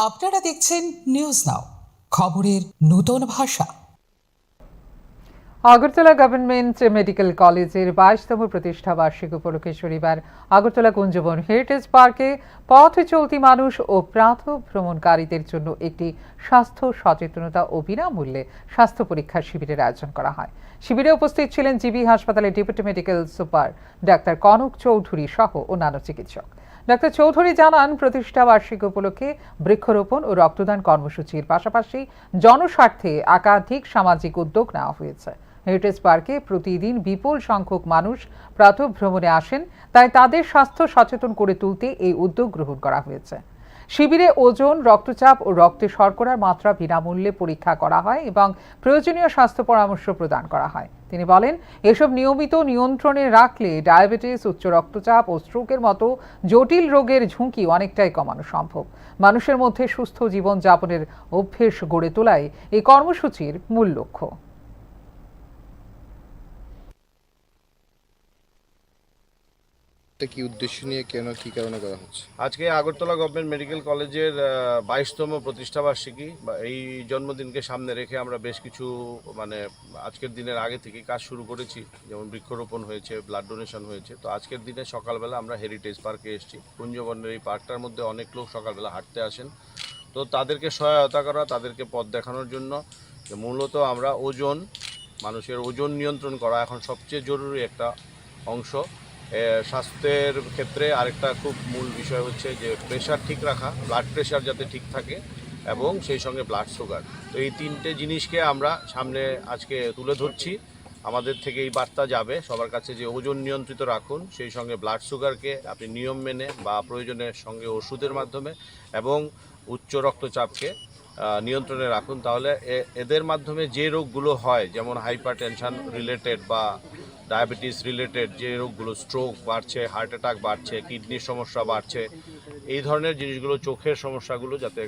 আপনারা দেখছেন news now, খবরের নতুন ভাষা। আগরতলা গভর্নমেন্ট মেডিকেল কলেজের 22তম প্রতিষ্ঠা বার্ষিকী উপলক্ষে শনিবার আগরতলা কুঞ্জবন হেরিটেজ পার্কে পথ চলতি মানুষ ও প্রাতঃ ভ্রমণকারীদের জন্য একটি স্বাস্থ্য সচেতনতা ও বিনামূল্যে স্বাস্থ্য পরীক্ষা শিবিরের আয়োজন করা হয়। শিবিরে উপস্থিত ছিলেন জিবি হাসপাতালের deputy medical super doctor Kanak Chowdhury সহ অন্যান্য চিকিৎসক। ডাক্তার চৌধুরী জানান, প্রতিষ্ঠা বার্ষিকী উপলক্ষে বৃক্ষরোপণ ও রক্তদান কর্মসূচির পাশাপাশি জনস্বার্থে একাধিক সামাজিক উদ্যোগ নেওয়া হয়েছে। হেরিটেজ পার্কে প্রতিদিন বিপুল সংখ্যক মানুষ প্রাতঃ ভ্রমণে আসেন, তাই তাদের স্বাস্থ্য সচেতন করে তুলতে এই উদ্যোগ গ্রহণ করা হয়েছে। শিবিরে ওজন, রক্তচাপ ও রক্তে শর্করার মাত্রা বিনামূল্যে পরীক্ষা করা হয় এবং প্রয়োজনীয় স্বাস্থ্য পরামর্শ প্রদান করা হয়। তিনি বলেন, এসব নিয়মিত নিয়ন্ত্রণে রাখলে ডায়াবেটিস, উচ্চ রক্তচাপ ও স্ট্রোকের মতো জটিল রোগের ঝুঁকি অনেকটাই কমানো সম্ভব। মানুষের মধ্যে সুস্থ জীবনযাপনের অভ্যেস গড়ে তোলাই এই কর্মসূচির মূল লক্ষ্য। কি উদ্দেশ্য নিয়ে, কেন, কি কারণে করা হচ্ছে? আজকে আগরতলা গভর্নমেন্ট মেডিকেল কলেজের 22তম প্রতিষ্ঠাবার্ষিকী বা এই জন্মদিনকে সামনে রেখে আমরা বেশ কিছু আজকের দিনের আগে থেকে কাজ শুরু করেছি। যেমন বৃক্ষরোপণ হয়েছে, ব্লাড ডোনেশন হয়েছে। তো আজকের দিনে সকালবেলা আমরা হেরিটেজ পার্কে এসেছি। কুঞ্জবনের এই পার্কটার মধ্যে অনেক লোক সকালবেলা হাঁটতে আসেন। তো তাদেরকে সহায়তা করা, তাদেরকে পথ দেখানোর জন্য মূলত আমরা মানুষের ওজন নিয়ন্ত্রণ করা এখন সবচেয়ে জরুরি একটা অংশ। স্বাস্থ্যের ক্ষেত্রে আরেকটা খুব মূল বিষয় হচ্ছে যে প্রেশার ঠিক রাখা, ব্লাড প্রেশার যাতে ঠিক থাকে এবং সেই সঙ্গে ব্লাড সুগার। তো এই তিনটে জিনিসকে আমরা সামনে আজকে তুলে ধরছি। আমাদের থেকে এই বার্তা যাবে সবার কাছে যে ওজন নিয়ন্ত্রিত রাখুন, সেই সঙ্গে ব্লাড সুগারকে আপনি নিয়ম মেনে বা প্রয়োজনের সঙ্গে ওষুধের মাধ্যমে এবং উচ্চ রক্তচাপকে নিয়ন্ত্রণে রাখুন। তাহলে এদের মাধ্যমে যে রোগগুলো হয়, যেমন হাইপার টেনশন রিলেটেড বা ডায়াবেটিস রিলেটেড যে রোগগুলো, স্ট্রোক বাড়ছে, হার্ট অ্যাটাক বাড়ছে, কিডনির সমস্যা বাড়ছে, এই ধরনের জিনিসগুলো, চোখের সমস্যাগুলো যাতে